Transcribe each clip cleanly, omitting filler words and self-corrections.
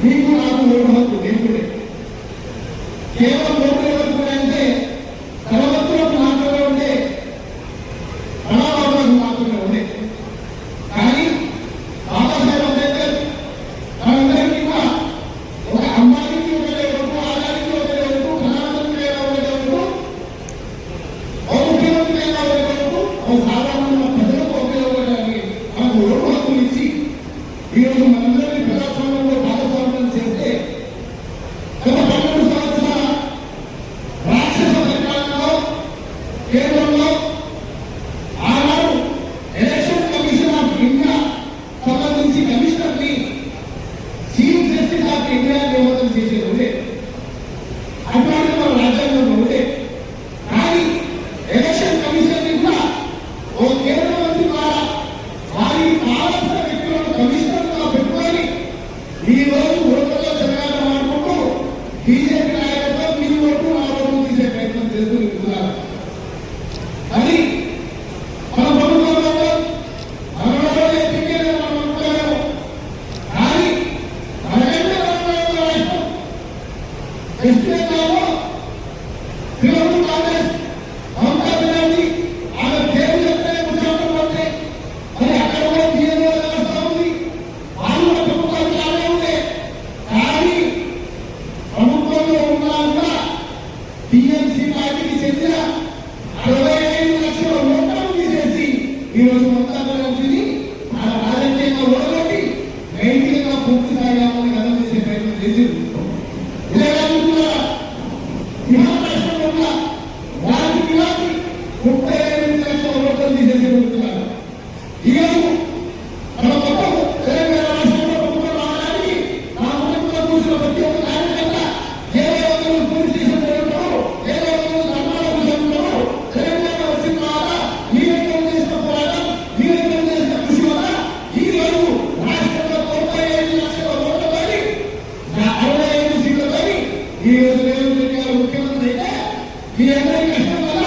మీకు నాకు ఓటు హక్కు లేకుండే. కేవలం ఓటు హక్కు అంటే తలవంతులకు మాత్రమే ఉండే, ప్రణాళికలకు మాత్రమే ఉండే. కానీ బాబాసాహెబ్ అంబేద్కర్ మనందరికీ కూడా ఒక అమ్మాయికి ఒకటే ఓటు, ఆదానికి ఒకటే ఓటు, ప్రధానమంత్రి అయినా ఒకటే ఓటు, ముఖ్యమంత్రి అయినా ఒకటే ఓటు, సాధారణ ప్రజలకు ఒకే ఒకటి అని మనకు ఓటు హక్కులు ఇచ్చి ఈరోజు మనందరినీ ప్రజాస్వామ్యంలో భాగస్వామ్యం చేస్తే గత 12 సంవత్సరాల రాక్షస పరిపాలనలో కేంద్రంలో ఆనాడు ఎలక్షన్ కమిషన్ ఆఫ్ ఇండియా సంబంధించి కమిషనర్ ని చీఫ్ జస్టిస్ ఆఫ్ ఇండియా నియమనం చేసేది ఉండే. అటువంటి మన రాజ్యాంగంలో ఉండే. కానీ ఎలక్షన్ కమిషన్ ని కూడా ఓ కేంద్ర మంత్రి ద్వారా వారికి కావాల్సిన వ్యక్తులను కమిషనర్ గా పెట్టుకొని ఈ రోజు ఓట్లలో జరగాలని ఆడుకుంటూ బీజేపీ నాయకత్వం మీ ఓటు నా ఓటు తీసే ప్రయత్నం చేస్తూ ఉంటున్నారు. అది మన ప్రభుత్వంలో మనలో ఎన్నికలు మనం అనుకోలేము. కానీ మనకంటే రాష్ట్రం వెస్ట్ బెంగాల్లో తృణమూల్ కాంగ్రెస్ మమతా బెనర్జీ ఆమె పేరు చెప్తే ముఖ్యమంత్రి మరి అక్కడ కూడా బియ్యంలో వ్యవస్థ ఉంది. వాళ్ళు ప్రభుత్వానికి రానే ఉండే. కానీ ప్రభుత్వంలో ఉన్నా కూడా టీఎంసీ పార్టీకి చెందిన 65 లక్షల ఓట్లను తీసేసి ఈరోజు మమతా బెనర్జీని మన రాజకీయంగా ఓడగొట్టి నైతికంగా పూర్తి స్థాయిని గతం చేసే ప్రయత్నం చేసింది. ఇదే కాకుండా బిహార్ రాష్ట్రంలో కూడా వారికి 38 లక్షల ఓట్లను తీసేసి ఉంటున్నారు. ఈరోజు మన మొత్తం తెలంగాణ రాష్ట్రంలో ప్రభుత్వం రావడానికి నా ప్రభుత్వం కూర్చున్న ప్రతి ఒక్క కార్యకర్త ఏదో ఒకరు పోలీస్ స్టేషన్లో ఉంటారు, ఏదో ఒకరు ధర్నాలో కూర్చుంటారు. తెలంగాణ వచ్చిన తర్వాత నిరంతరం చేసిన పోరాటం, నిరంతరం చేసిన కృషి వల్ల ఈ రోజు రాష్ట్రంలో 35 లక్షల ఓట్లతోని 65 సీట్లతోని ఈ రోజు రేవంత్ రెడ్డి గారు ముఖ్యమంత్రి అయితే మీ అందరి కష్టం వల్ల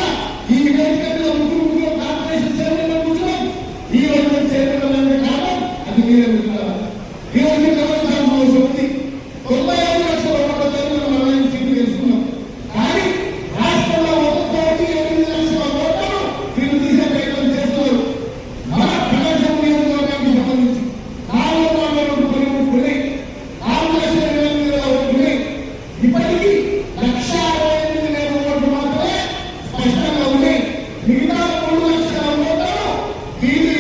ఈ వేదికలో ముగ్గురు కార్పొరేషన్ చైర్మన్ కూర్చున్నాం. ఈ రోజు చైర్మన్ కారణం అది మీరే